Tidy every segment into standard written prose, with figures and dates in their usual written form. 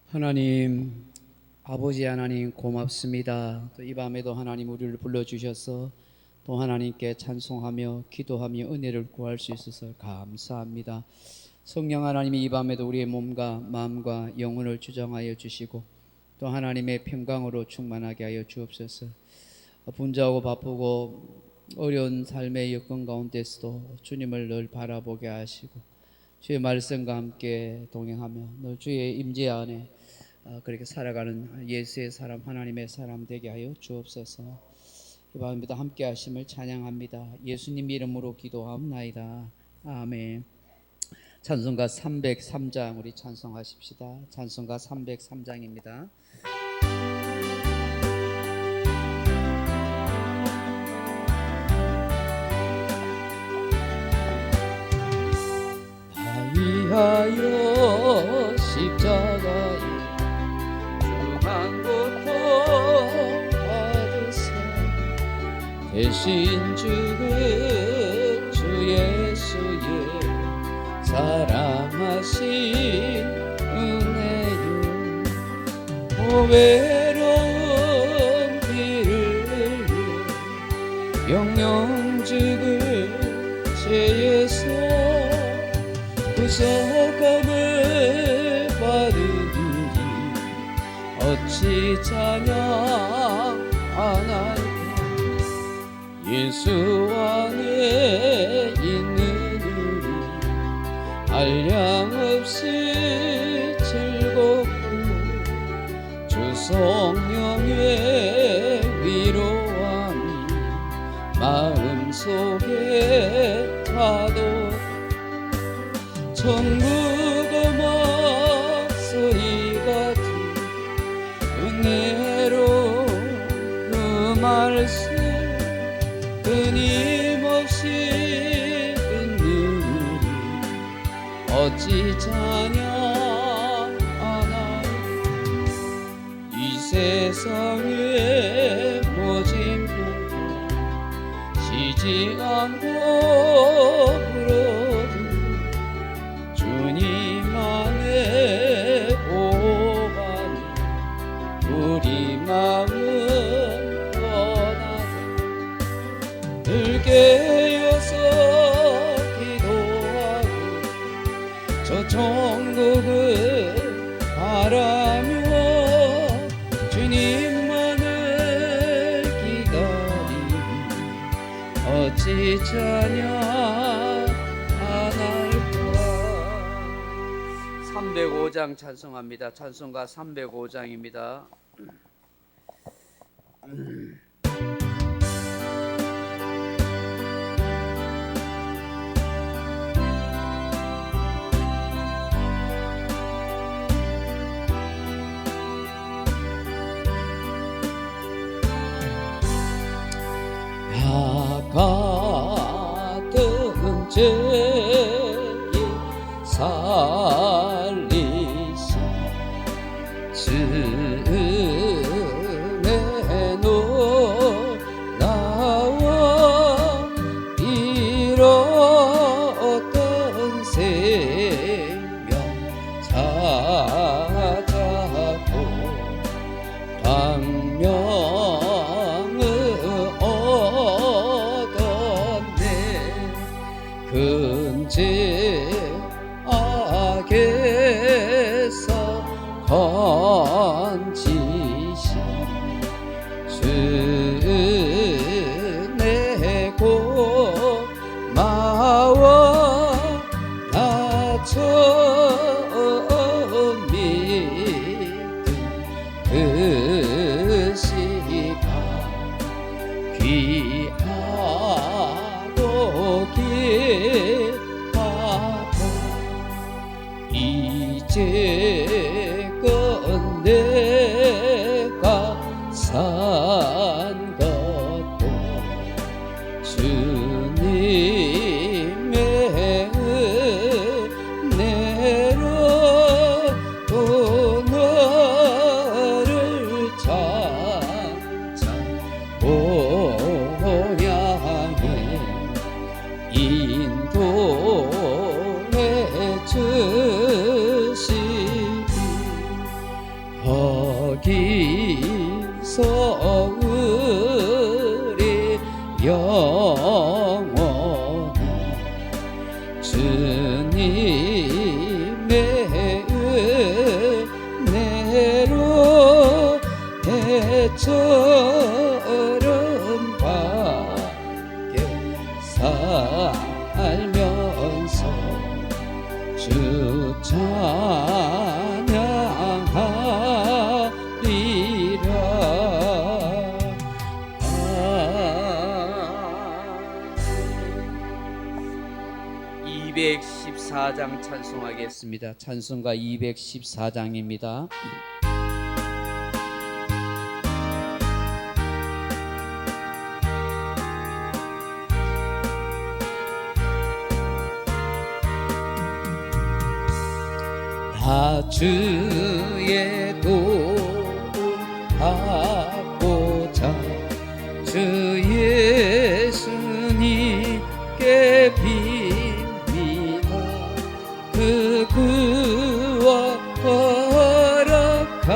하나님, 아버지 하나님 고맙습니다. 또 이 밤에도 하나님 우리를 불러주셔서 또 하나님께 찬송하며 기도하며 은혜를 구할 수 있어서 감사합니다. 성령 하나님이 이 밤에도 우리의 몸과 마음과 영혼을 주장하여 주시고 또 하나님의 평강으로 충만하게 하여 주옵소서. 분주하고 바쁘고 어려운 삶의 여건 가운데서도 주님을 늘 바라보게 하시고 주의 말씀과 함께 동행하며 늘 주의 임재 안에 그렇게 살아가는 예수의 사람, 하나님의 사람 되게 하여 주옵소서. 이 밤에도 함께 하심을 찬양합니다. 예수님 이름으로 기도하옵나이다. 아멘. 찬송가 303장 우리 찬송하십시다. 찬송가 303장입니다. 위하여 십자가에 중한 고통 받으사 대신 죽은 주 예수의 사랑하신 은혜요 외로운 길을 영영 죽은 죄에서 구속함을 받으니 어찌 찬양 안 할까. 예수 안에 있는 우리 한량없이 즐겁고 주 성령의 위로함이 마음속에 타도 천국 음악 소리 같은 은혜로 그 말씀 끊임없이 듣는 우리 어찌 찬양 안 할까. 이 세상의 모진 풍파 쉬지 않고 불어도 주님 안에 보호받는 우리 마음은 떠나서 늘 깨어서 기도하고 저 천국을 바라며 주님만을 기다리니 어찌 찬양 305장 찬송합니다. 찬송가 305장입니다. 같은 죄에 살리신 은혜 놀라워 잃었던 생명 찾았고 광명을 얻었네. 근죄 악에서 건지신 주의 고마워 나 처음 믿은 그 시간 귀하고 기하다. 이제껏 내가 산 것도 주님의 은혜로 또 너를 찾아 고향에 인도해 주시 기서으리 영원히 주님의 은혜로 해처럼 밖에 살면서 주 찬양하리라. 214장 찬송하겠습니다. 찬송가 214장입니다. 나 주의 도를 받고자 주 예수님께 빕니다. 그 구원 허락하시사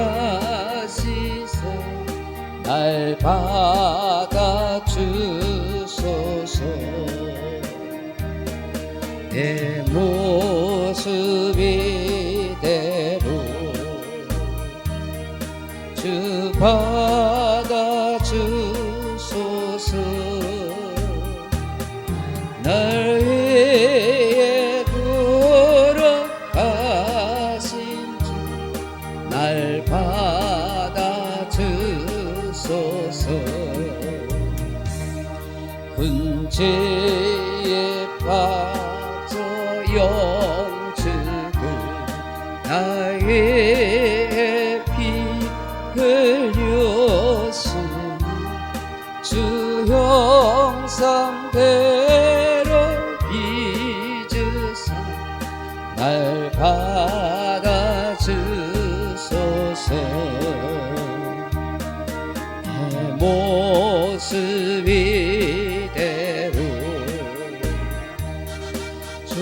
날 받아 주소서. 내 모습이 대로 주 받아 주소서. 날 위해 돌아가신 주 날 받아 주소서. 근죄에 빠져 영주고 나의 피 흘렸으니 주 형상대로 빚으사 날 받아 주소서. 내 모습 이대로 주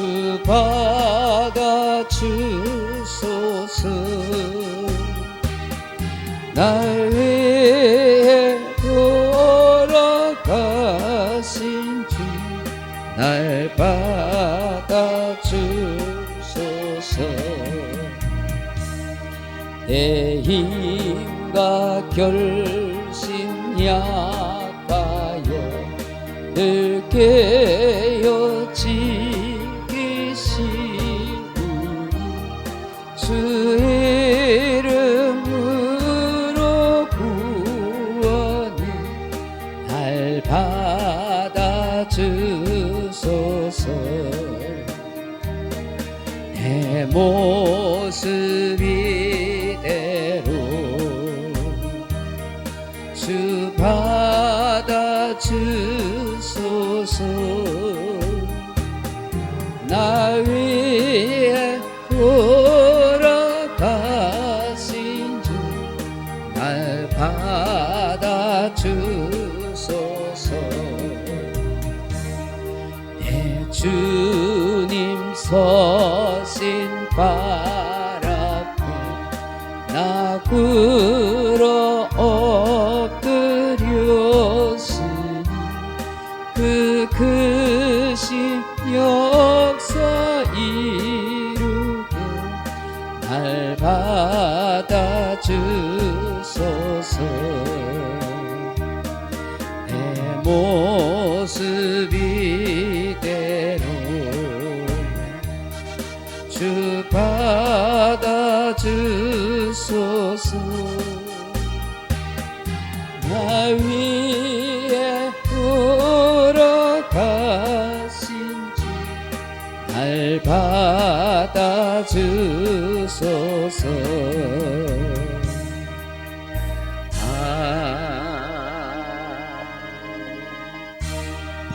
받아 주소서. 날 위해 돌아가신 주 날 받아 주소서. 내 힘과 결심 약하여 늘 깨어지기시우 주 이름으로 구원을 날 받아 주소서. 내 모습 이대로 주 받아 주소서. 날 위해 돌아가신 주 날 받아 주소서. 내 주님 서신 발 앞에 나 굴어 엎드렸으니 그 크신 역사 이루게 날 받아 주소서. 내 모습 이대로 주 받아 주소서. 나 위에 돌아가신 주 날 받아 주소서.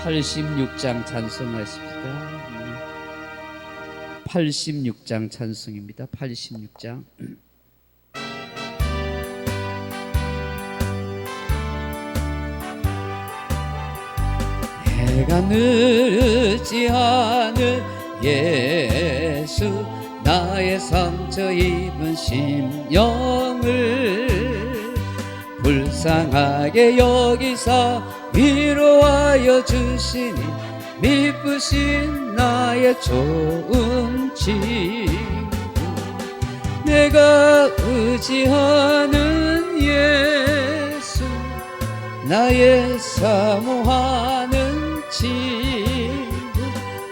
86장 찬송하십시다. 86장 찬송입니다. 86장. 내가 늦지 않을 예수 나의 상처 입은 심령을 불쌍하게 여기사 위로하여 주시니 미쁘신 나의 좋은 친구 내가 의지하는 예수 나의 사모하는 친구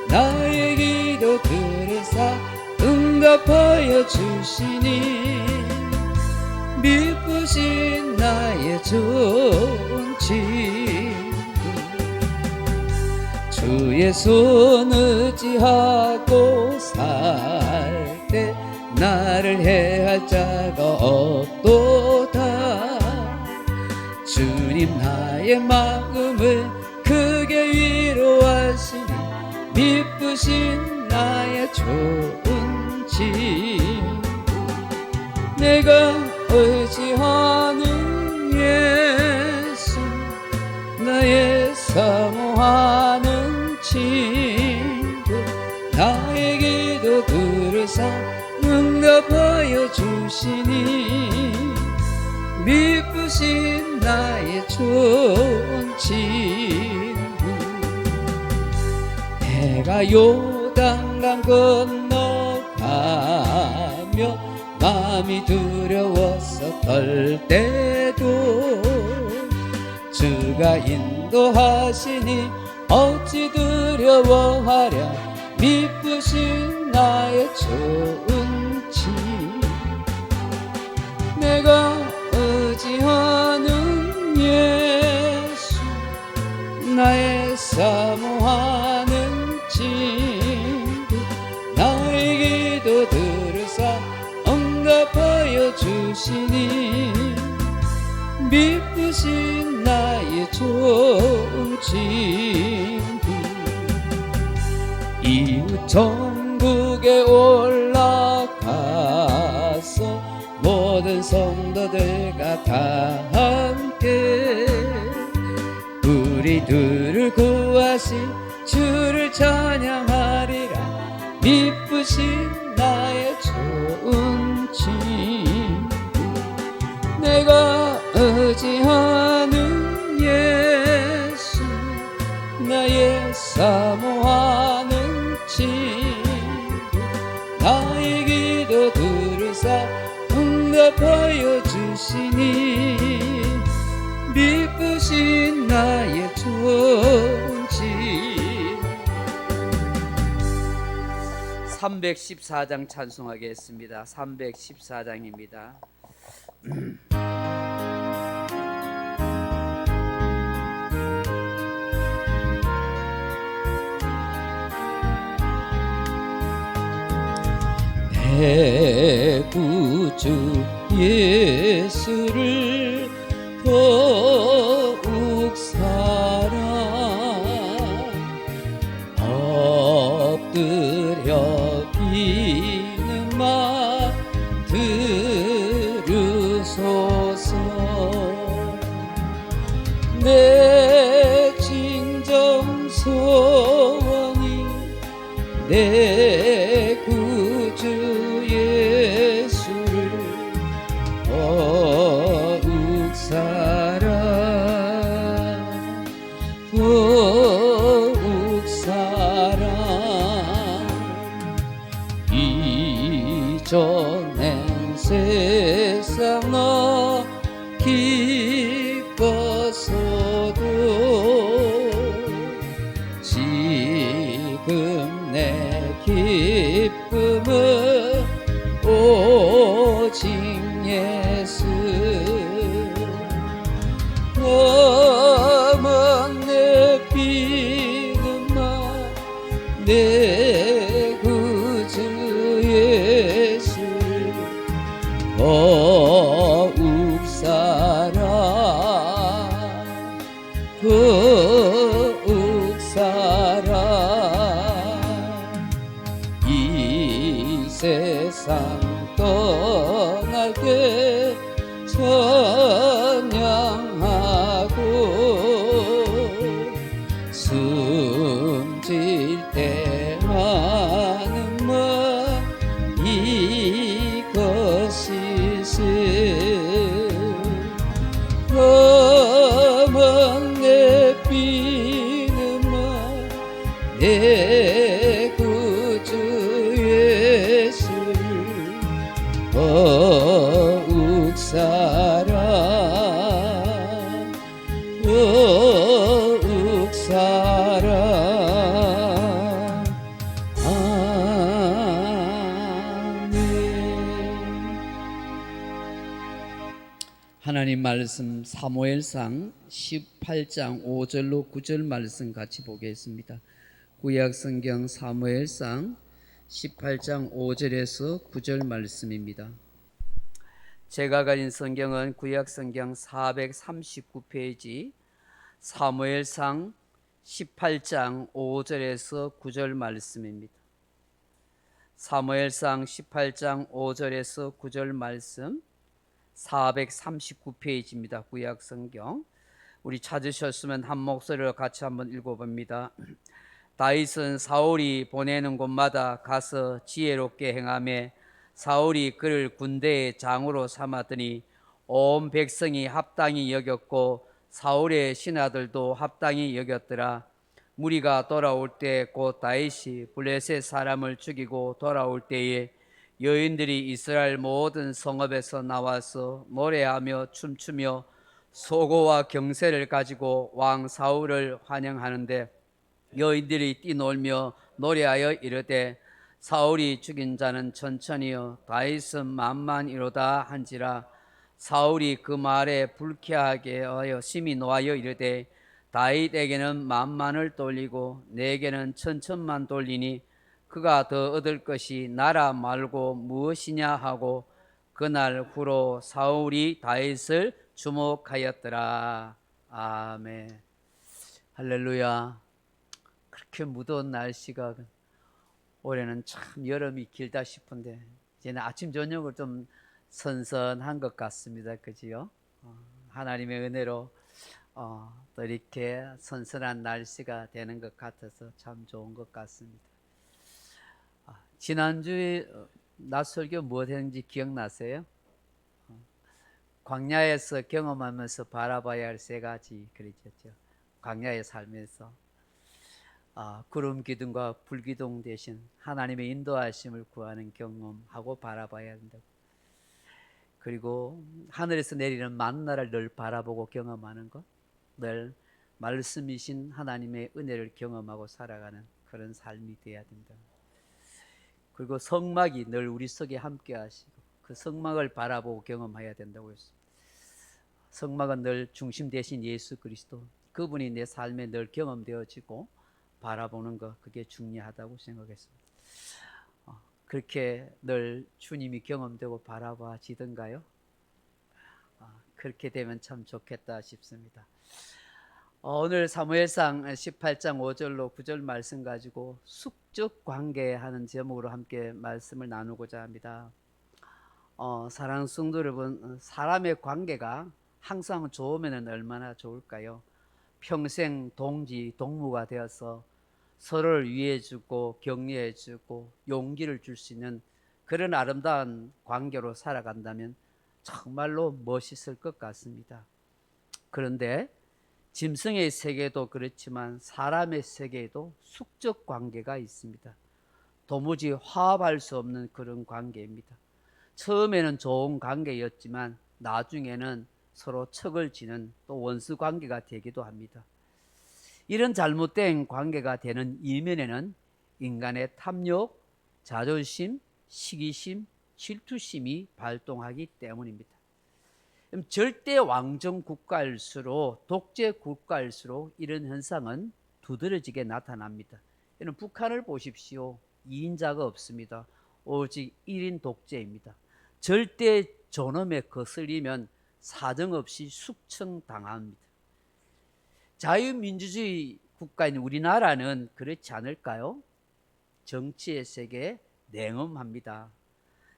나의 기도 들으사 응답하여 주시니 미쁘신 나의 좋은 친구 주의 손 의지하고 살 때 나를 해할 자가 없도다 주님 나의 마음을 크게 위로하시니 미쁘신 나의 좋은 친구 내가 의지하는 예수 나의 사모하는 친구 나의 기도 들으사 응답하여 주시니 미쁘신 나의 좋은 친구 내가 요단강 건너가며 마음이 두려워서 떨 때도 주가 인도하시니 어찌 두려워하랴 미쁘신 나의 좋은 친구 내가 의지하는 예수 나의 사모하는 친구 나의 기도 들으사 응답하여 주시니 미쁘신 나의 좋은 친구 이웃 천국에 올라가서 모든 성도들과 다 함께 우리들을 구하신 주를 찬양하리라 미쁘신 나의 좋은 친구 내가 의지하는 예수 나의 사모하는 친구 나의 기도 들으사 응답하여 주시니 미쁘신 나의 좋은 친구 314장 찬송하겠습니다. 314장입니다. 내 구주 예수를 더욱 사랑 엎드려 비는마 들으소서 내 진정 소원이 내 구주 예수를 더욱 사랑 더욱 사랑 이전엔 세상 나 기뻐서도 지금 내 기쁨은 오직 예수 검은 내 비는마 내 구주 예수를 더욱 사랑 더욱 사랑 이 세상 떠날 때 찬양하고 숨질 때 하는 말 이것이세 더욱 사랑 아멘. 하나님 말씀 사무엘상 18장 5절로 9절 말씀 같이 보겠습니다. 구약성경 사무엘상 18장 5절에서 9절 말씀입니다. 제가 가진 성경은 구약성경 439페이지 사무엘상 18장 5절에서 9절 말씀입니다. 사무엘상 18장 5절에서 9절 말씀 439페이지입니다. 구약성경. 우리 찾으셨으면 한 목소리로 같이 한번 읽어봅니다. 다윗은 사울이 보내는 곳마다 가서 지혜롭게 행하며 사울이 그를 군대의 장으로 삼았더니 온 백성이 합당히 여겼고 사울의 신하들도 합당히 여겼더라. 무리가 돌아올 때 곧 다윗이 블레셋 사람을 죽이고 돌아올 때에 여인들이 이스라엘 모든 성읍에서 나와서 노래하며 춤추며 소고와 경세를 가지고 왕 사울을 환영하는데 여인들이 뛰놀며 노래하여 이르되 사울이 죽인 자는 천천히요 다윗은 만만이로다 한지라. 사울이 그 말에 불쾌하게 하여 심히 노하여 이르되 다윗에게는 만만을 돌리고 내게는 천천만 돌리니 그가 더 얻을 것이 나라 말고 무엇이냐 하고 그날 후로 사울이 다윗을 주목하였더라. 아멘. 할렐루야. 그렇게 무더운 날씨가 올해는 참 여름이 길다 싶은데 이제는 아침 저녁을 좀 선선한 것 같습니다. 그지요? 하나님의 은혜로 또 이렇게 선선한 날씨가 되는 것 같아서 참 좋은 것 같습니다. 지난주에 낮 설교 뭐 했는지 기억나세요? 광야에서 경험하면서 바라봐야 할 세 가지 그랬죠. 광야에 살면서 구름 기둥과 불 기둥 대신 하나님의 인도하심을 구하는 경험하고 바라봐야 한다고. 그리고 하늘에서 내리는 만나를 늘 바라보고 경험하는 것, 늘 말씀이신 하나님의 은혜를 경험하고 살아가는 그런 삶이 되어야 된다. 그리고 성막이 늘 우리 속에 함께 하시고 그 성막을 바라보고 경험해야 된다고 했습니다. 성막은 늘 중심 대신 예수 그리스도, 그분이 내 삶에 늘 경험되어지고 바라보는 것, 그게 중요하다고 생각했습니다. 그렇게 늘 주님이 경험되고 바라봐지던가요? 그렇게 되면 참 좋겠다 싶습니다. 오늘 사무엘상 18장 5절로 9절 말씀 가지고 숙적 관계 하는 제목으로 함께 말씀을 나누고자 합니다. 사랑하는 성도 여러분, 사람의 관계가 항상 좋으면 얼마나 좋을까요? 평생 동지 동무가 되어서 서로를 위해주고 격려해주고 용기를 줄 수 있는 그런 아름다운 관계로 살아간다면 정말로 멋있을 것 같습니다. 그런데 짐승의 세계도 그렇지만 사람의 세계에도 숙적 관계가 있습니다. 도무지 화합할 수 없는 그런 관계입니다. 처음에는 좋은 관계였지만 나중에는 서로 척을 지는 또 원수 관계가 되기도 합니다. 이런 잘못된 관계가 되는 이면에는 인간의 탐욕, 자존심, 시기심, 질투심이 발동하기 때문입니다. 절대 왕정 국가일수록 독재 국가일수록 이런 현상은 두드러지게 나타납니다. 이는 북한을 보십시오. 2인자가 없습니다. 오직 1인 독재입니다. 절대 존엄에 거슬리면 사정없이 숙청당합니다. 자유민주주의 국가인 우리나라는 그렇지 않을까요? 정치의 세계에 냉엄합니다.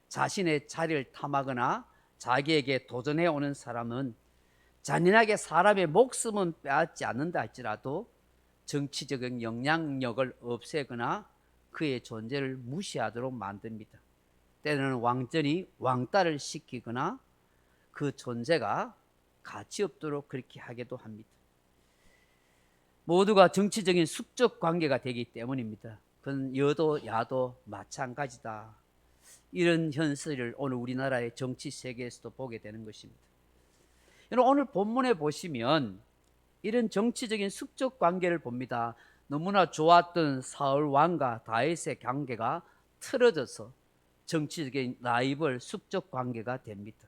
자신의 자리를 탐하거나 자기에게 도전해오는 사람은 잔인하게 사람의 목숨은 빼앗지 않는다 할지라도 정치적인 영향력을 없애거나 그의 존재를 무시하도록 만듭니다. 때로는 왕전이 왕따를 시키거나 그 존재가 가치 없도록 그렇게 하기도 합니다. 모두가 정치적인 숙적 관계가 되기 때문입니다. 그건 여도 야도 마찬가지다. 이런 현실을 오늘 우리나라의 정치 세계에서도 보게 되는 것입니다. 여러분, 오늘 본문에 보시면 이런 정치적인 숙적 관계를 봅니다. 너무나 좋았던 사울 왕과 다윗의 관계가 틀어져서 정치적인 라이벌 숙적 관계가 됩니다.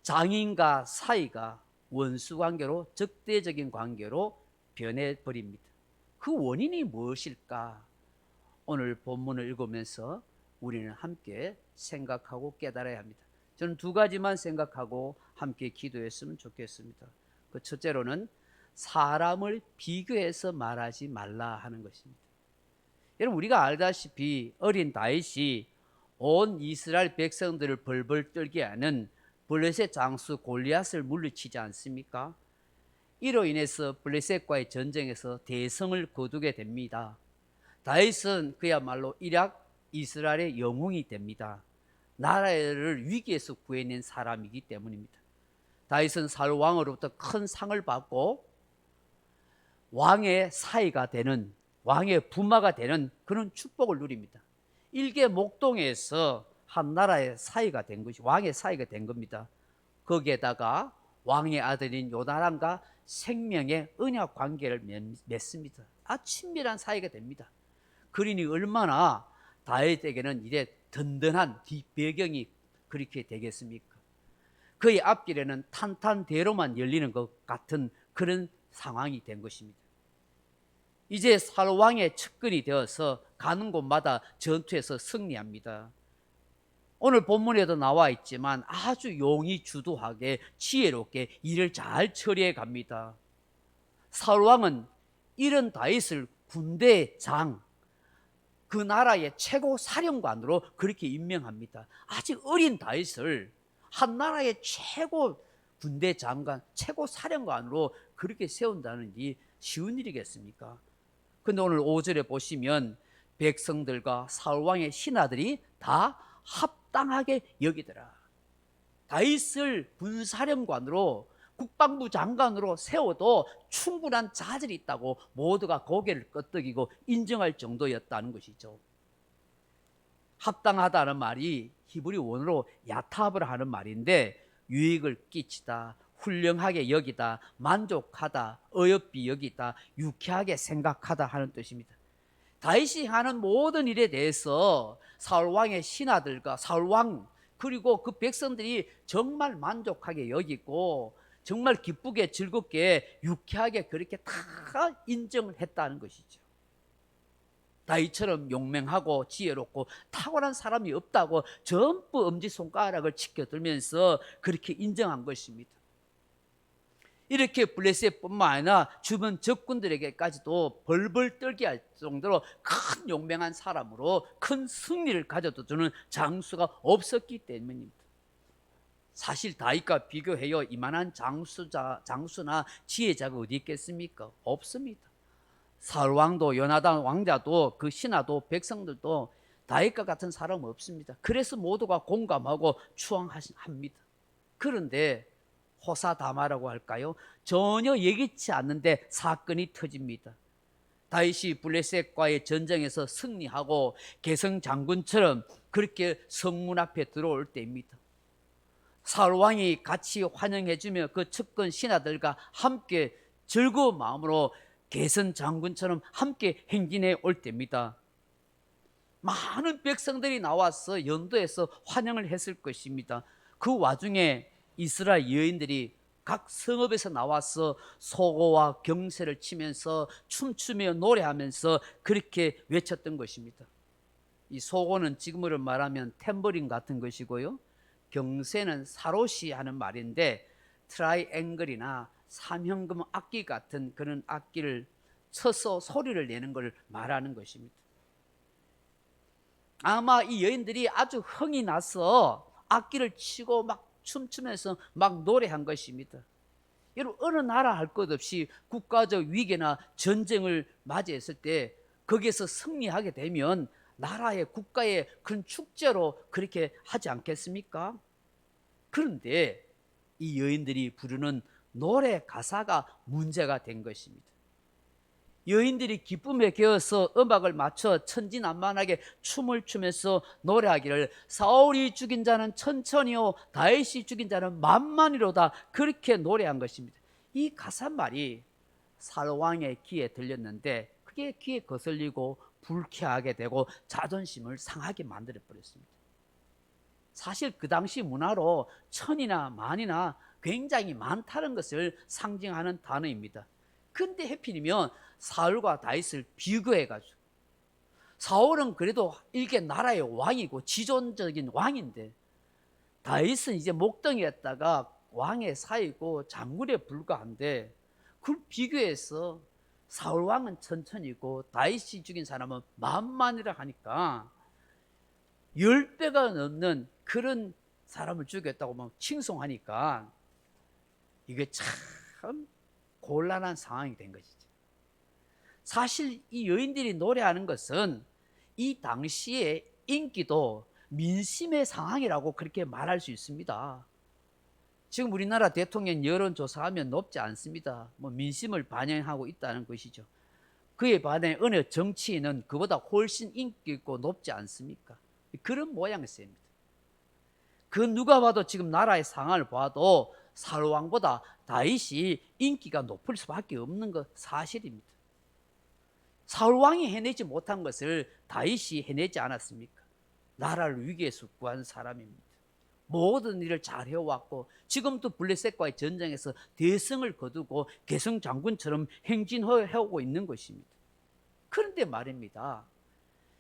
장인과 사이가 원수 관계로 적대적인 관계로 변해버립니다. 그 원인이 무엇일까? 오늘 본문을 읽으면서 우리는 함께 생각하고 깨달아야 합니다. 저는 두 가지만 생각하고 함께 기도했으면 좋겠습니다. 그 첫째로는 사람을 비교해서 말하지 말라 하는 것입니다. 여러분, 우리가 알다시피 어린 다윗이 온 이스라엘 백성들을 벌벌 떨게 하는 블레셋 장수 골리앗을 물리치지 않습니까? 이로 인해서 블레셋과의 전쟁에서 대성을 거두게 됩니다. 다윗은 그야말로 일약 이스라엘의 영웅이 됩니다. 나라를 위기에서 구해낸 사람이기 때문입니다. 다윗은 사울 왕으로부터 큰 상을 받고 왕의 사이가 되는, 왕의 부마가 되는 그런 축복을 누립니다. 일개 목동에서 한 나라의 사이가 된 것이, 왕의 사이가 된 겁니다. 거기에다가 왕의 아들인 요나단과 생명의 언약 관계를 맺습니다. 친밀한 사이가 됩니다. 그러니 얼마나 다윗에게는 이제 든든한 뒷배경이 그렇게 되겠습니까? 그의 앞길에는 탄탄대로만 열리는 것 같은 그런 상황이 된 것입니다. 이제 사울 왕의 측근이 되어서 가는 곳마다 전투에서 승리합니다. 오늘 본문에도 나와 있지만 아주 용이 주도하게 지혜롭게 일을 잘 처리해 갑니다. 사울 왕은 이런 다윗을 군대의 장, 그 나라의 최고 사령관으로 그렇게 임명합니다. 아직 어린 다윗을 한 나라의 최고 군대 장관, 최고 사령관으로 그렇게 세운다는 일이 쉬운 일이겠습니까? 근데 오늘 5절에 보시면 백성들과 사울 왕의 신하들이 다 합당하게 여기더라. 다윗을 군사령관으로, 국방부 장관으로 세워도 충분한 자질이 있다고 모두가 고개를 끄덕이고 인정할 정도였다는 것이죠. 합당하다는 말이 히브리 원어로 야탑을 하는 말인데, 유익을 끼치다, 훌륭하게 여기다, 만족하다, 어여삐 여기다, 유쾌하게 생각하다 하는 뜻입니다. 다윗이 하는 모든 일에 대해서 사울 왕의 신하들과 사울 왕 그리고 그 백성들이 정말 만족하게 여기고 정말 기쁘게 즐겁게 유쾌하게 그렇게 다 인정을 했다는 것이죠. 다윗처럼 용맹하고 지혜롭고 탁월한 사람이 없다고 전부 엄지손가락을 치켜들면서 그렇게 인정한 것입니다. 이렇게 블레셋뿐만 아니라 주변 적군들에게까지도 벌벌 떨게 할 정도로 큰 용맹한 사람으로 큰 승리를 가져다 주는 장수가 없었기 때문입니다. 사실 다윗과 비교해요, 이만한 장수나 지혜자가 어디 있겠습니까? 없습니다. 사울 왕도 요나단 왕자도 그 신하도 백성들도 다윗과 같은 사람은 없습니다. 그래서 모두가 공감하고 추앙합니다. 그런데 호사다마라고 할까요? 전혀 예기치 않는데 사건이 터집니다. 다윗이 블레셋과의 전쟁에서 승리하고 개성 장군처럼 그렇게 성문 앞에 들어올 때입니다. 사울 왕이 같이 환영해주며 그 측근 신하들과 함께 즐거운 마음으로 개성 장군처럼 함께 행진해 올 때입니다. 많은 백성들이 나와서 연도에서 환영을 했을 것입니다. 그 와중에 이스라엘 여인들이 각 성읍에서 나와서 소고와 경새를 치면서 춤추며 노래하면서 그렇게 외쳤던 것입니다. 이 소고는 지금으로 말하면 탬버린 같은 것이고요, 경새는 사로시 하는 말인데 트라이앵글이나 삼형금 악기 같은 그런 악기를 쳐서 소리를 내는 걸 말하는 것입니다. 아마 이 여인들이 아주 흥이 나서 악기를 치고 막 춤추면서 막 노래한 것입니다. 여러분, 어느 나라 할 것 없이 국가적 위기나 전쟁을 맞이했을 때 거기에서 승리하게 되면 나라의 국가의 그런 축제로 그렇게 하지 않겠습니까? 그런데 이 여인들이 부르는 노래 가사가 문제가 된 것입니다. 여인들이 기쁨에 겨워서 음악을 맞춰 천진난만하게 춤을 추면서 노래하기를 사울이 죽인 자는 천천히요 다윗이 죽인 자는 만만히로다, 그렇게 노래한 것입니다. 이 가사말이 사울왕의 귀에 들렸는데 그게 귀에 거슬리고 불쾌하게 되고 자존심을 상하게 만들어 버렸습니다. 사실 그 당시 문화로 천이나 만이나 굉장히 많다는 것을 상징하는 단어입니다. 근데 해필이면 사울과 다윗을 비교해가지고, 사울은 그래도 이게 나라의 왕이고 지존적인 왕인데 다윗은 이제 목동이었다가 왕의 사이고 장군에 불과한데, 그걸 비교해서 사울 왕은 천천히고 다윗이 죽인 사람은 만만이라 하니까 10배가 넘는 그런 사람을 죽였다고 막 칭송하니까 이게 참 곤란한 상황이 된 것이죠. 사실 이 여인들이 노래하는 것은 이 당시의 인기도 민심의 상황이라고 그렇게 말할 수 있습니다. 지금 우리나라 대통령 여론조사하면 높지 않습니다. 민심을 반영하고 있다는 것이죠. 그에 반해 어느 정치인은 그보다 훨씬 인기 있고 높지 않습니까? 그런 모양새입니다. 그 누가 봐도 지금 나라의 상황을 봐도 사울왕보다 다윗이 인기가 높을 수밖에 없는 것 사실입니다. 사울왕이 해내지 못한 것을 다윗이 해내지 않았습니까? 나라를 위기에서 구한 사람입니다. 모든 일을 잘 해왔고 지금도 블레셋과의 전쟁에서 대승을 거두고 개성 장군처럼 행진해오고 있는 것입니다. 그런데 말입니다,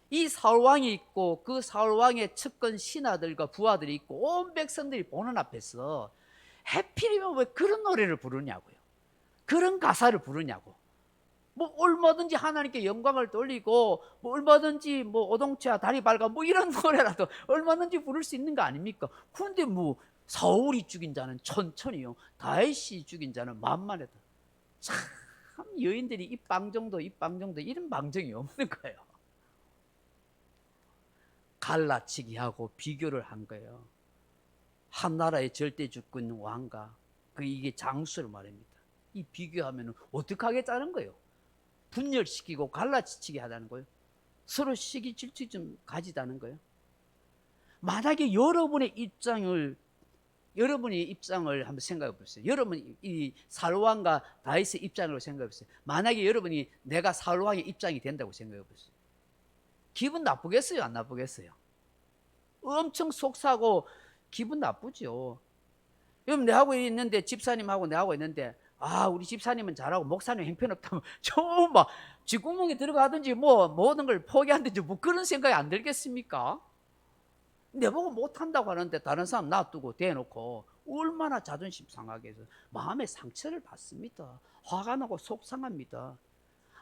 이 사울왕이 있고 그 사울왕의 측근 신하들과 부하들이 있고 온 백성들이 보는 앞에서 해필이면 왜 그런 노래를 부르냐고요. 그런 가사를 부르냐고. 얼마든지 하나님께 영광을 돌리고 얼마든지 오동치와 다리 밝아 이런 노래라도 얼마든지 부를 수 있는 거 아닙니까? 그런데 사울이 죽인 자는 천천히요 다윗이 죽인 자는 만만하다. 참 여인들이 입방정도 이런 방정이 없는 거예요. 갈라치기 하고 비교를 한 거예요. 한 나라의 절대 주권 왕과 이게 장수를 말합니다. 이 비교하면 어떻게 하겠다는 거예요? 분열시키고 갈라치기 하자는 거예요. 서로 시기 질투 좀 가지다는 거예요. 만약에 여러분의 입장을 한번 생각해 보세요. 여러분이 이 사울왕과 다윗의 입장으로 생각해 보세요. 만약에 여러분이 내가 사울왕의 입장이 된다고 생각해 보세요. 기분 나쁘겠어요? 안 나쁘겠어요? 엄청 속상하고 기분 나쁘죠. 여러분, 내하고 있는데, 집사님하고 내하고 있는데, 우리 집사님은 잘하고 목사님 형편없다면 좀 쥐구멍에 들어가든지 모든 걸 포기한든지 그런 생각이 안 들겠습니까? 내보고 못한다고 하는데 다른 사람 놔두고 대놓고 얼마나 자존심 상하게 해서 마음의 상처를 받습니다. 화가 나고 속상합니다.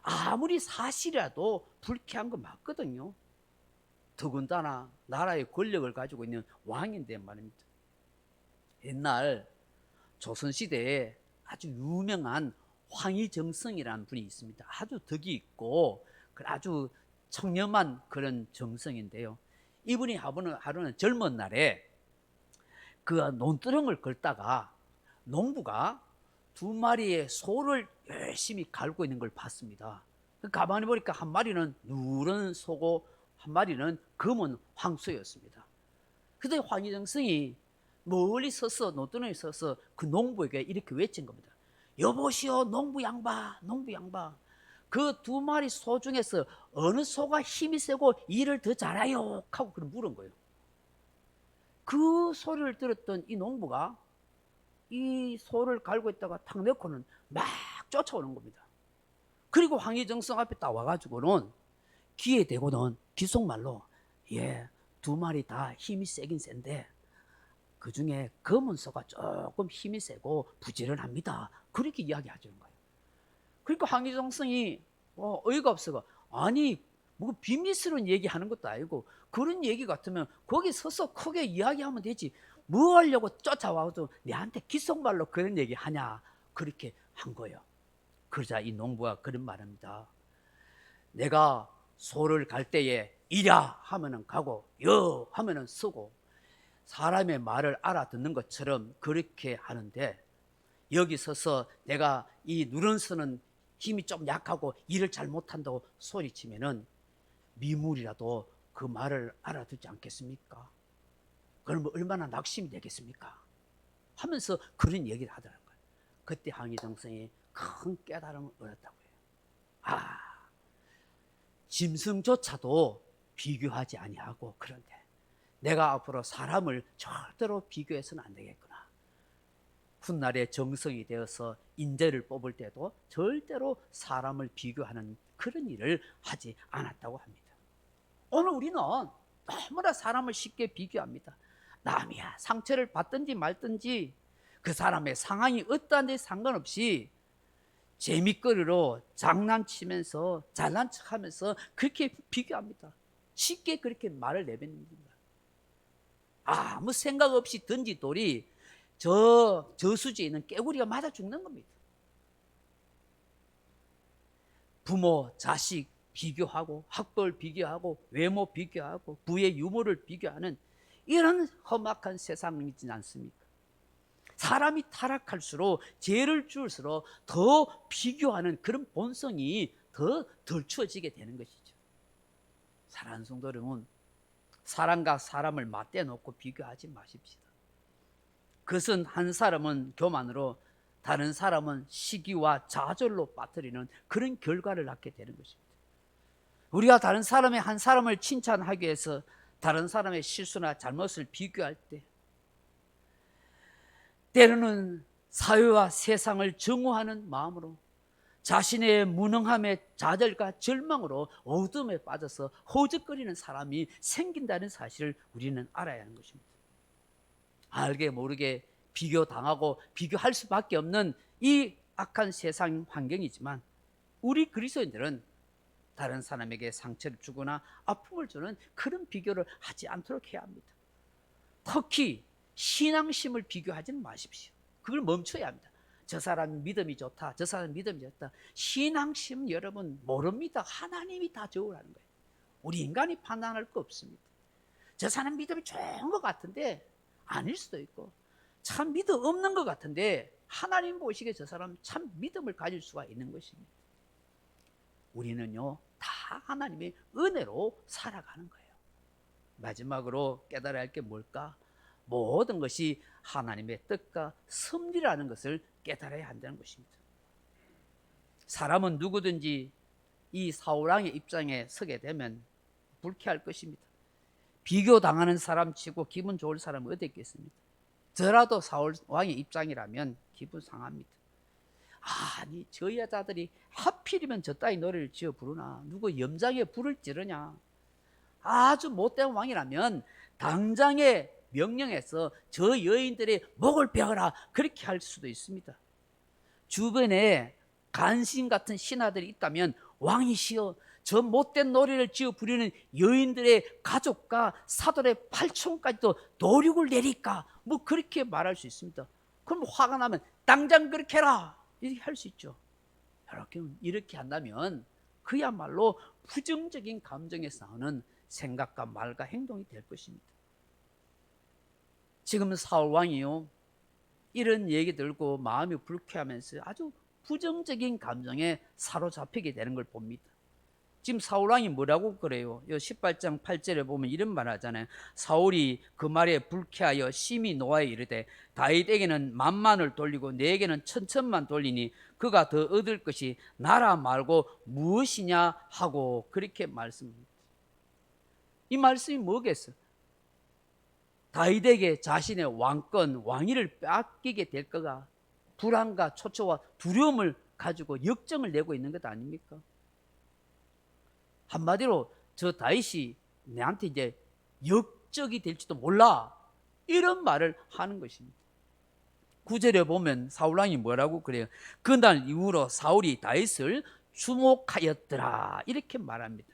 아무리 사실이라도 불쾌한 거 맞거든요. 더군다나 나라의 권력을 가지고 있는 왕인데 말입니다. 옛날 조선시대에 아주 유명한 황희정성이라는 분이 있습니다. 아주 덕이 있고 아주 청렴한 그런 정성인데요. 이분이 하루는 젊은 날에 그 논두렁을 긁다가 농부가 2마리의 소를 열심히 갈고 있는 걸 봤습니다. 가만히 보니까 한 마리는 누런 소고 한 마리는 검은 황소였습니다. 그때 황희정성이 멀리 서서 논두렁에 서서 그 농부에게 이렇게 외친 겁니다. 여보시오 농부 양반, 농부 양반, 그 2마리 소 중에서 어느 소가 힘이 세고 일을 더 잘해요? 하고 그걸 물은 거예요. 그 소리를 들었던 이 농부가 이 소를 갈고 있다가 탁 내고는 막 쫓아오는 겁니다. 그리고 황희정성 앞에 딱 와가지고는 귀에 대고는 귓속말로 2마리 다 힘이 세긴 센데 그 중에 검은 소가 조금 힘이 세고 부지런합니다. 그렇게 이야기하자는 거예요. 그러니까 황희정성이 어이가 없어가, 아니 비밀스러운 얘기하는 것도 아니고 그런 얘기 같으면 거기 서서 크게 이야기하면 되지 뭐 하려고 쫓아와서 내한테 귓속말로 그런 얘기 하냐, 그렇게 한 거예요. 그러자 이 농부가 그런 말합니다. 내가 소를 갈 때에 이랴 하면은 가고 여 하면은 서고 사람의 말을 알아듣는 것처럼 그렇게 하는데 여기 서서 내가 이 누런 서는 힘이 좀 약하고 일을 잘 못한다고 소리치면은 미물이라도 그 말을 알아듣지 않겠습니까? 그러면 얼마나 낙심이 되겠습니까? 하면서 그런 얘기를 하더라는 거예요. 그때 항의정성이 큰 깨달음을 얻었다고 해요. 아, 짐승조차도 비교하지 아니하고, 그런데 내가 앞으로 사람을 절대로 비교해서는 안 되겠구나. 훗날에 정성이 되어서 인재를 뽑을 때도 절대로 사람을 비교하는 그런 일을 하지 않았다고 합니다. 오늘 우리는 너무나 사람을 쉽게 비교합니다. 남이야 상처를 받든지 말든지 그 사람의 상황이 어떠한데 상관없이 재미거리로 장난치면서 잘난 척하면서 그렇게 비교합니다. 쉽게 그렇게 말을 내뱉는다. 아무 생각 없이 던진 돌이 저수지에 있는 깨구리가 맞아 죽는 겁니다. 부모, 자식 비교하고, 학벌 비교하고, 외모 비교하고, 부의 유머를 비교하는 이런 험악한 세상이지 않습니까? 사람이 타락할수록, 죄를 지을수록 더 비교하는 그런 본성이 더 덜추어지게 되는 것이죠. 사랑하는 성도 여러분, 사람과 사람을 맞대놓고 비교하지 마십시다. 그것은 한 사람은 교만으로 다른 사람은 시기와 좌절로 빠뜨리는 그런 결과를 낳게 되는 것입니다. 우리가 다른 사람의 한 사람을 칭찬하기 위해서 다른 사람의 실수나 잘못을 비교할 때 때로는 사회와 세상을 증오하는 마음으로 자신의 무능함의 좌절과 절망으로 어둠에 빠져서 허우적거리는 사람이 생긴다는 사실을 우리는 알아야 하는 것입니다. 알게 모르게 비교당하고 비교할 수밖에 없는 이 악한 세상 환경이지만 우리 그리스도인들은 다른 사람에게 상처를 주거나 아픔을 주는 그런 비교를 하지 않도록 해야 합니다. 특히 신앙심을 비교하지는 마십시오. 그걸 멈춰야 합니다. 저 사람 믿음이 좋다, 저 사람 믿음이 좋다. 신앙심 여러분 모릅니다. 하나님이 다 저으라는 거예요. 우리 인간이 판단할 거 없습니다. 저 사람 믿음이 좋은 것 같은데 아닐 수도 있고, 참 믿음 없는 것 같은데 하나님 보시기에 저 사람 참 믿음을 가질 수가 있는 것입니다. 우리는요 다 하나님의 은혜로 살아가는 거예요. 마지막으로 깨달아야 할 게 뭘까? 모든 것이 하나님의 뜻과 섭리라는 것을 깨달아야 한다는 것입니다. 사람은 누구든지 이 사울왕의 입장에 서게 되면 불쾌할 것입니다. 비교당하는 사람 치고 기분 좋을 사람은 어디 있겠습니까? 저라도 사울왕의 입장이라면 기분 상합니다. 아니 저 여자들이 하필이면 저 따위 노래를 지어 부르나, 누구 염장에 불을 지르냐. 아주 못된 왕이라면 당장에 명령해서 저 여인들의 목을 베어라 그렇게 할 수도 있습니다. 주변에 간신 같은 신하들이 있다면 왕이시여 저 못된 노래를 지어 부리는 여인들의 가족과 사돌의 팔촌까지도 노륙을 내릴까, 뭐 그렇게 말할 수 있습니다. 그럼 화가 나면 당장 그렇게 해라 이렇게 할 수 있죠. 이렇게 한다면 그야말로 부정적인 감정에 싸우는 생각과 말과 행동이 될 것입니다. 지금 사울 왕이요 이런 얘기 들고 마음이 불쾌하면서 아주 부정적인 감정에 사로잡히게 되는 걸 봅니다. 지금 사울 왕이 뭐라고 그래요? 18장 8절에 보면 이런 말 하잖아요. 사울이 그 말에 불쾌하여 심히 노하여 이르되 다윗에게는 만만을 돌리고 내게는 천천만 돌리니 그가 더 얻을 것이 나라 말고 무엇이냐 하고 그렇게 말씀합니다. 이 말씀이 뭐겠어요? 다윗에게 자신의 왕권, 왕위를 빼앗기게 될 거가 불안과 초초와 두려움을 가지고 역정을 내고 있는 것 아닙니까? 한마디로 저 다윗이 내한테 이제 역적이 될지도 몰라 이런 말을 하는 것입니다. 9절에 보면 사울왕이 뭐라고 그래요? 그날 이후로 사울이 다윗을 주목하였더라 이렇게 말합니다.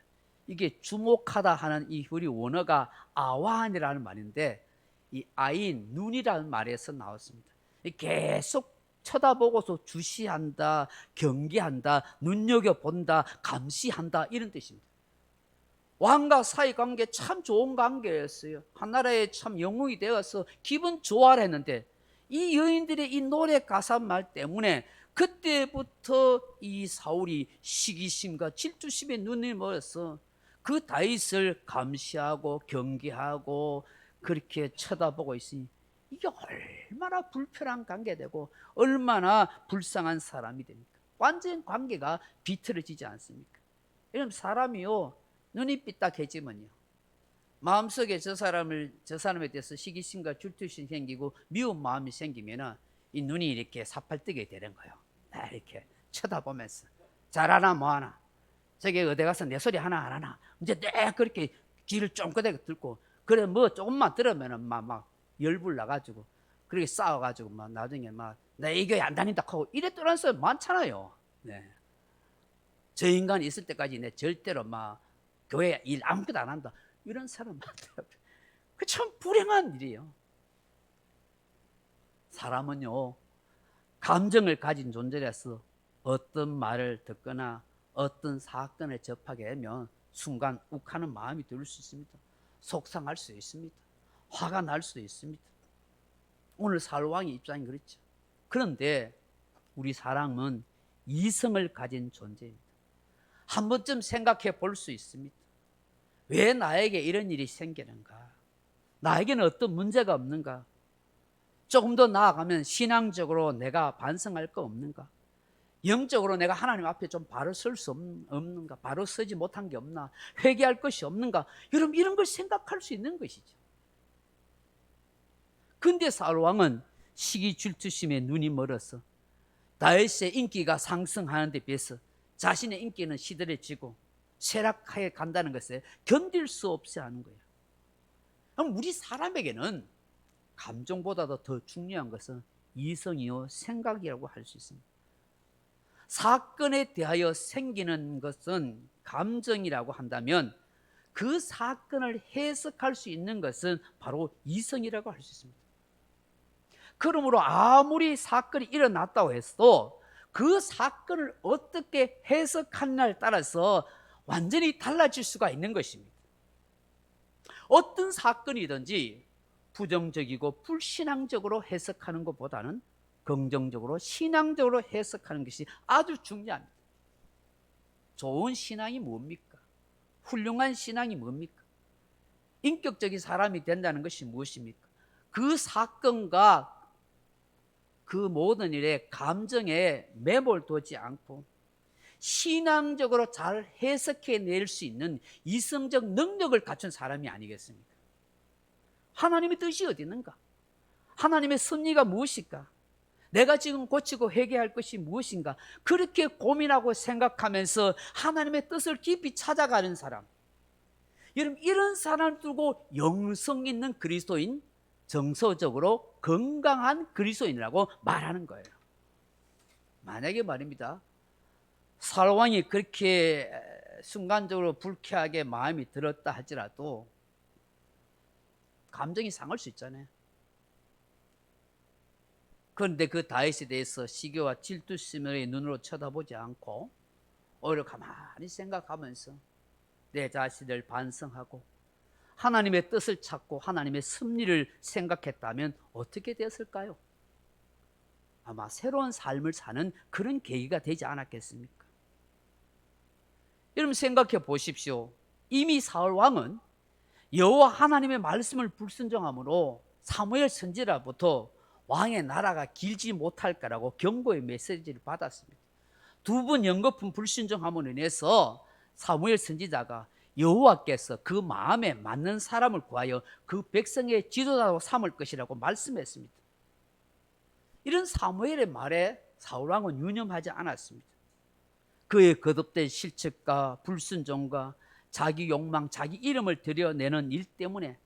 이게 주목하다 하는 이 우리 원어가 아완이라는 말인데 이 아인 눈이라는 말에서 나왔습니다. 계속 쳐다보고서 주시한다, 경계한다, 눈여겨본다, 감시한다 이런 뜻입니다. 왕과 사이 관계 참 좋은 관계였어요. 한나라에 참 영웅이 되어서 기분 좋아라 했는데 이 여인들의 이 노래 가사 말 때문에 그때부터 이 사울이 시기심과 질투심에 눈이 멀어서 그 다윗을 감시하고 경계하고 그렇게 쳐다보고 있으니 이게 얼마나 불편한 관계되고 얼마나 불쌍한 사람이 됩니까? 완전 관계가 비틀어지지 않습니까? 이런 사람이요, 눈이 삐딱해지면요, 마음속에 저 사람에 대해서 시기심과 질투심이 생기고 미운 마음이 생기면은 이 눈이 이렇게 사팔뜨게 되는 거예요. 이렇게 쳐다보면서 잘하나 뭐하나, 저게 어디 가서 내 소리 하나 안 하나, 이제 내 그렇게 귀를 쫑긋하게 들고, 그래 뭐 조금만 들으면은 막 열불 나가지고 그렇게 싸워가지고 막 나중에 막 나 이거 안 다닌다 하고 이랬더란 사람 많잖아요. 네. 저 인간이 있을 때까지 내 절대로 막 교회 일 아무것도 안 한다, 이런 사람 많더라고요. 그 참 불행한 일이에요. 사람은요, 감정을 가진 존재라서 어떤 말을 듣거나 어떤 사건을 접하게 되면 순간 욱하는 마음이 들 수 있습니다. 속상할 수 있습니다. 화가 날 수 있습니다. 오늘 사울왕의 입장이 그렇죠. 그런데 우리 사람은 이성을 가진 존재입니다. 한 번쯤 생각해 볼 수 있습니다. 왜 나에게 이런 일이 생기는가? 나에게는 어떤 문제가 없는가? 조금 더 나아가면 신앙적으로 내가 반성할 거 없는가? 영적으로 내가 하나님 앞에 좀 바로 설 수 없는가? 바로 서지 못한 게 없나? 회개할 것이 없는가? 여러분, 이런 걸 생각할 수 있는 것이죠. 근데 사울왕은 시기 질투심에 눈이 멀어서 다윗의 인기가 상승하는 데 비해서 자신의 인기는 시들해지고 쇠락하게 간다는 것에 견딜 수 없이 하는 거예요. 그럼 우리 사람에게는 감정보다도 더 중요한 것은 이성이요 생각이라고 할 수 있습니다. 사건에 대하여 생기는 것은 감정이라고 한다면 그 사건을 해석할 수 있는 것은 바로 이성이라고 할 수 있습니다. 그러므로 아무리 사건이 일어났다고 해도 그 사건을 어떻게 해석하느냐에 따라서 완전히 달라질 수가 있는 것입니다. 어떤 사건이든지 부정적이고 불신앙적으로 해석하는 것보다는 긍정적으로 신앙적으로 해석하는 것이 아주 중요합니다. 좋은 신앙이 뭡니까? 훌륭한 신앙이 뭡니까? 인격적인 사람이 된다는 것이 무엇입니까? 그 사건과 그 모든 일에 감정에 매몰되지 않고 신앙적으로 잘 해석해낼 수 있는 이성적 능력을 갖춘 사람이 아니겠습니까? 하나님의 뜻이 어디 있는가? 하나님의 섭리가 무엇일까? 내가 지금 고치고 회개할 것이 무엇인가? 그렇게 고민하고 생각하면서 하나님의 뜻을 깊이 찾아가는 사람, 여러분, 이런 사람 두고 영성 있는 그리스도인, 정서적으로 건강한 그리스도인이라고 말하는 거예요. 만약에 말입니다, 사울왕이 그렇게 순간적으로 불쾌하게 마음이 들었다 할지라도 감정이 상할 수 있잖아요. 그런데 그 다윗에 대해서 시기와 질투심의 눈으로 쳐다보지 않고 오히려 가만히 생각하면서 내 자신을 반성하고 하나님의 뜻을 찾고 하나님의 섭리를 생각했다면 어떻게 되었을까요? 아마 새로운 삶을 사는 그런 계기가 되지 않았겠습니까? 여러분, 생각해 보십시오. 이미 사울 왕은 여호와 하나님의 말씀을 불순종함으로 사무엘 선지자로부터 왕의 나라가 길지 못할 거라고 경고의 메시지를 받았습니다. 두 번 연거푼 불순종함으로 인해서 사무엘 선지자가 여호와께서 그 마음에 맞는 사람을 구하여 그 백성의 지도자로 삼을 것이라고 말씀했습니다. 이런 사무엘의 말에 사울왕은 유념하지 않았습니다. 그의 거듭된 실책과 불순종과 자기 욕망, 자기 이름을 들여내는 일 때문에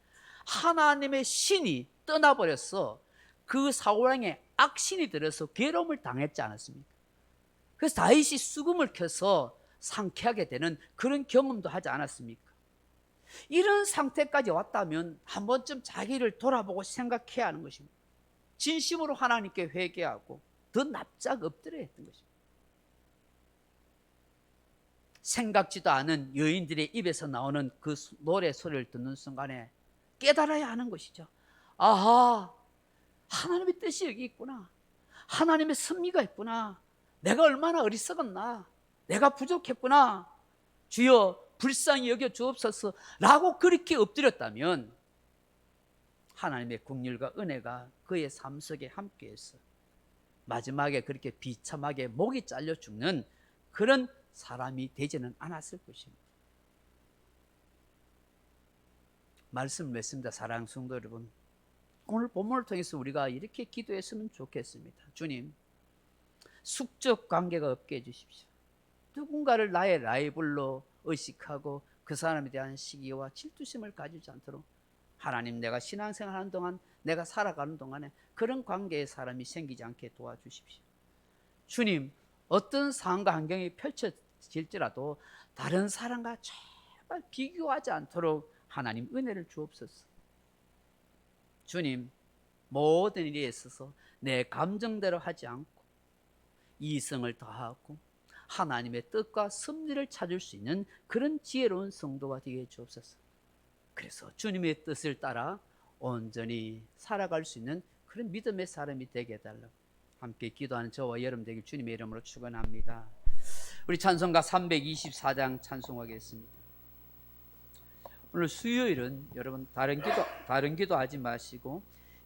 하나님의 신이 떠나버려서 그 사울왕의 악신이 들어서 괴로움을 당했지 않았습니까? 그래서 다윗이 수금을 켜서 상쾌하게 되는 그런 경험도 하지 않았습니까? 이런 상태까지 왔다면 한 번쯤 자기를 돌아보고 생각해야 하는 것입니다. 진심으로 하나님께 회개하고 더 납작 엎드려야 했던 것입니다. 생각지도 않은 여인들의 입에서 나오는 그 노래 소리를 듣는 순간에 깨달아야 하는 것이죠. 아하, 하나님의 뜻이 여기 있구나. 하나님의 섭리가 있구나. 내가 얼마나 어리석었나, 내가 부족했구나, 주여 불쌍히 여겨 주옵소서 라고 그렇게 엎드렸다면 하나님의 긍휼과 은혜가 그의 삶 속에 함께해서 마지막에 그렇게 비참하게 목이 잘려 죽는 그런 사람이 되지는 않았을 것입니다. 말씀을 맺습니다. 사랑하는 성도 여러분, 오늘 본문을 통해서 우리가 이렇게 기도했으면 좋겠습니다. 주님, 숙적 관계가 없게 해주십시오. 누군가를 나의 라이벌로 의식하고 그 사람에 대한 시기와 질투심을 가지지 않도록 하나님, 내가 신앙생활하는 동안, 내가 살아가는 동안에 그런 관계의 사람이 생기지 않게 도와주십시오. 주님, 어떤 상황과 환경이 펼쳐질지라도 다른 사람과 제발 비교하지 않도록 하나님 은혜를 주옵소서. 주님, 모든 일에 있어서 내 감정대로 하지 않고 이성을 다하고 하나님의 뜻과 섭리를 찾을 수 있는 그런 지혜로운 성도가 되게 해 주옵소서. 그래서 주님의 뜻을 따라 온전히 살아갈 수 있는 그런 믿음의 사람이 되게 해달라고 함께 기도하는 저와 여러분 되길 주님의 이름으로 축원합니다. 우리 찬송가 324장 찬송하겠습니다. 오늘 수요일은 여러분 다른 기도 하지 마시고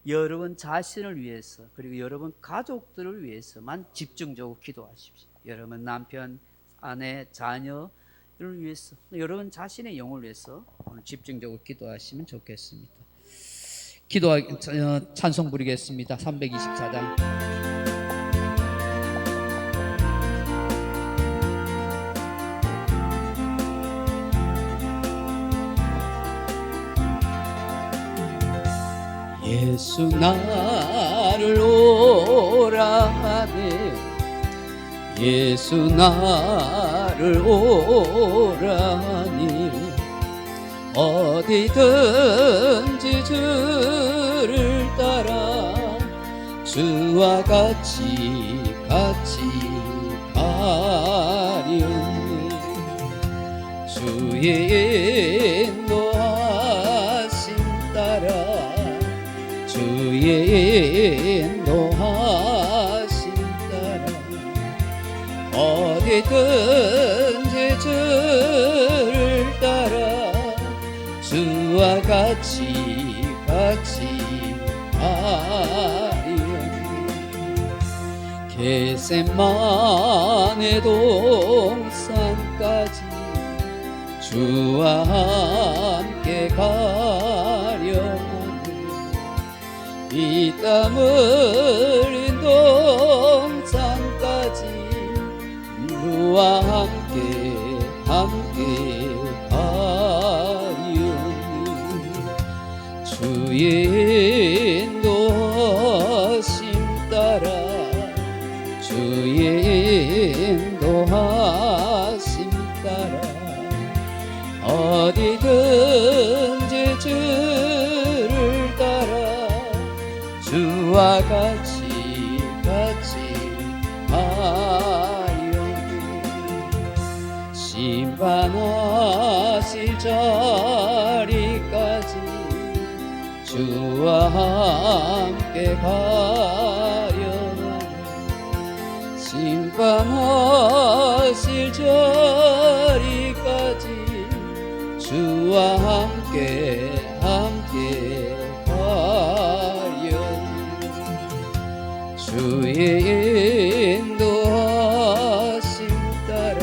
여러분 자신을 위해서, 그리고 여러분 가족들을 위해서만 집중적으로 기도하십시오. 여러분 남편, 아내, 자녀를 위해서, 여러분 자신의 영혼을 위해서 오늘 집중적으로 기도하시면 좋겠습니다. 찬송 부르겠습니다. 324장. 예수 나를 오라 하네, 예수 나를 오라 하니 어디든지 주를 따라 주와 같이 가려니 주의 인도하심 따라 주의 인도하심 따라 어디든지 주를 따라 주와 같이 가려니 겟세마네 동산까지 주와 함께 가려니 이 땀 흘린 동산까지 주와 함께 가려니 주의 인도하심 따라 주의 인도하심 따라 어디든지 주를 따라 주와 같이 가려니 심판하실 자리까지 주와 함께 가려니 심판하실 자리까지 주와 함께 주의 인도하심 따라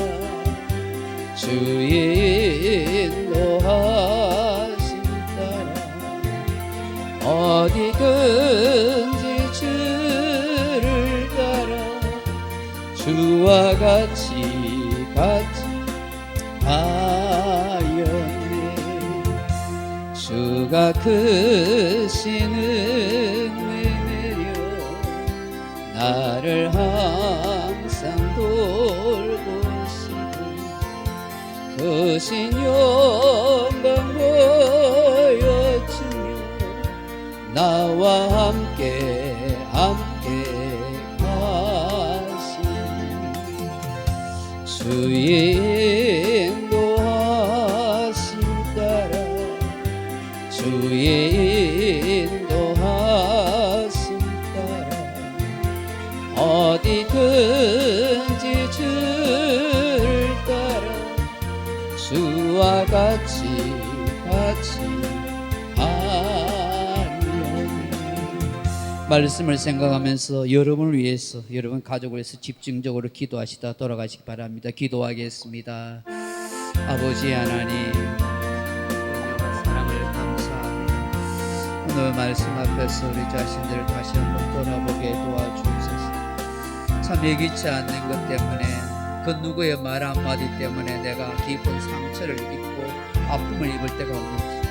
주의 인도하심 따라 어디든지 주를 따라 주와 같이 가려니 주가 크신 나를 항상 돌보시고 크신 영광 보여주며 나와 함께 가시니 주의 인도하심 따라 주의 인도하심 어디든 같이 하려니. 말씀을 생각하면서 여러분을 위해서, 여러분 가족을 위해서 집중적으로 기도하시다 돌아가시기 바랍니다. 기도하겠습니다. 아버지 하나님, 은혜와 사랑을 감사합니다. 오늘 말씀 앞에서 우리 자신들을 다시 한번 돌아보게 도와주옵소서. 참 예기치 않는 것 때문에, 그 누구의 말 한마디 때문에 내가 깊은 상처를 입고 아픔을 입을 때가 없는지,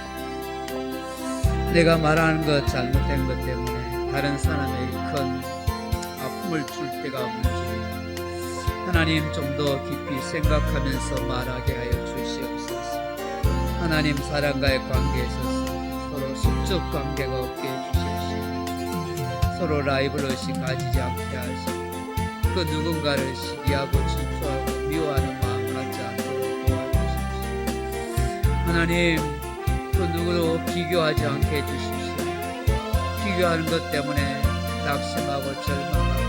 내가 말하는 것 잘못된 것 때문에 다른 사람에게 큰 아픔을 줄 때가 없는지 하나님 좀 더 깊이 생각하면서 말하게 하여 주시옵소서. 하나님, 사람과의 관계에 있어서 서로 숙적 관계가 없게 해주십시오. 서로 라이벌 의식 가지지 않게 하시고, 그 누군가를 시기하고 질투하고 미워하는 마음 갖지 않도록 도와주십시오. 하나님, 그 누구도 비교하지 않게 해주십시오. 비교하는 것 때문에 낙심하고 절망하고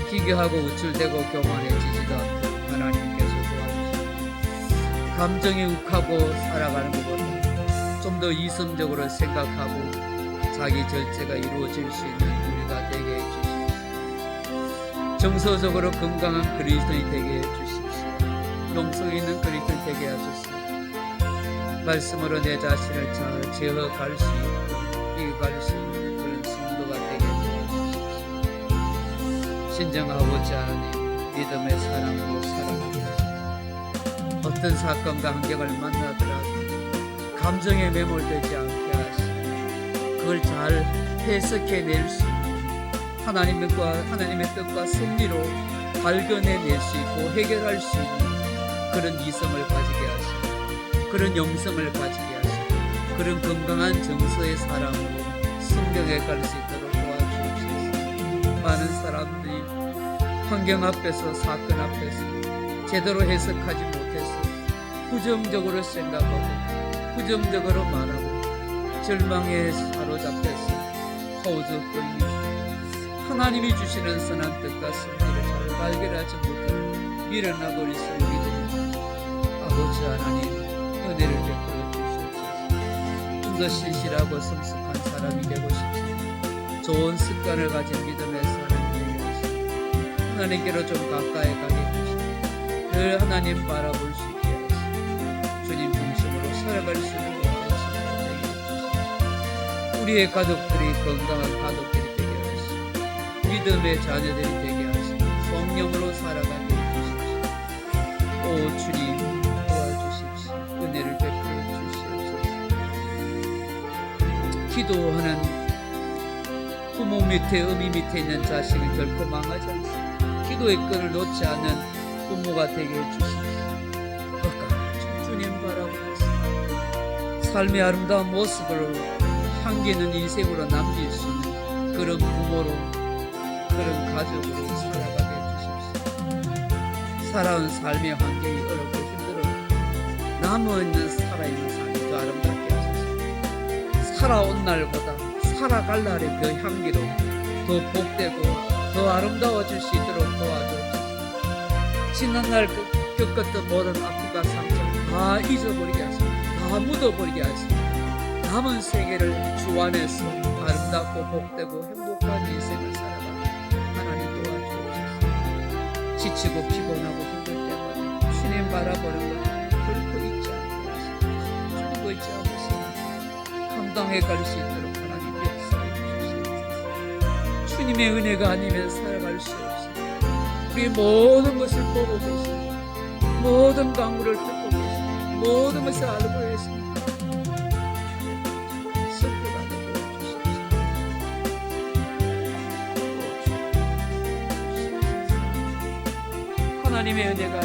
비교하고 우쭐대고 교만해지지도 않도록 하나님께서 도와주시고, 감정이 욱하고 살아가는 것보다 좀 더 이성적으로 생각하고 자기 절제가 이루어질 수 있는 우리가 되게 해주십시오. 정서적으로 건강한 그리스도인이 되게 해주십시오. 용서 있는 그리스도인이 되게 하소서. 말씀으로 내 자신을 잘 제어갈 수 있고 이겨갈 수 있는 그런 성도가 되게 해주십시오. 신정 아버지 하나님, 믿음의 사랑으로 살아가게 하소서. 어떤 사건과 환경을 만나더라도 감정에 매몰되지 않게 하시고, 그걸 잘 해석해낼 수 있는 하나님의 뜻과 섭리로 발견해낼 수 있고 해결할 수 있는 그런 이성을 가지게 하시고, 그런 영성을 가지게 하시고, 그런 건강한 정서의 사람으로 성경에 갈 수 있도록 도와주옵소서. 많은 사람들이 환경 앞에서, 사건 앞에서 제대로 해석하지 못해서 부정적으로 생각하고 부정적으로 말하고 절망에 사로잡혀서 허우적거리면서 하나님이 주시는 선한 뜻과 섭리를 잘 발견하지 못하고 미련하고 있을 믿음이, 아버지 하나님, 은혜를 베풀어 주시옵소서. 좀 더 신실하고 성숙한 사람이 되고 싶습니다. 좋은 습관을 가진 믿음의 사람이 되게 하시고, 하나님께로 좀 가까이 가게 해주시고, 늘 하나님 바라볼 수 있게 하시고, 주님 중심으로 살아갈 수 있는 모든 시간 되게 해주시고, 우리의 가족들이 건강한 가족들이 되게 하시고, 믿음의 자녀들이 되게 하시고, 성령으로 살아가게 해주십시오. 오 주님, 도와주십시오. 은혜를 베풀어 주시옵소서. 기도하는 부모 밑에, 어미 밑에 있는 자식은 결코 망하지 않습니다. 기도의 끈을 놓지 않는 부모가 되게 해주십시오. 끝까지 주님 바라보면서 삶의 아름다운 모습으로 향기는 인생으로 남길 수 있는 그런 부모로, 그런 가족으로 살아가게 해주십시오. 살아온 삶의 환경이 어렵고 힘들어도 남아있는 살아있는 삶이 더 아름답게 하소서. 살아온 날보다 살아갈 날의 그 향기로 더 복되고 더 아름다워질 수 있도록 도와주옵소서. 지난 날 겪었던 모든 아픔과 상처 다 잊어버리게 하시고, 다 묻어버리게 하시고, 남은 세계를 주 안에서 아름답고 복되고 행복한 인생을 살아가는 하나님 도와주옵소서. 지치고 피곤하고 힘들 때마다 주님 바라보는 것 결코 잊지 않게 하시고, 죽고 있지 않으시고 감당해 갈 수 있도록 하나님 역사해 주시옵소서. 주님의 은혜가 아니면 살아갈 수 없습니다. 우리 모든 것을 보고 계십니다. 모든 강구를 듣고 계십니다. 모든 것을 알고 계십니다. 하나님의 은혜가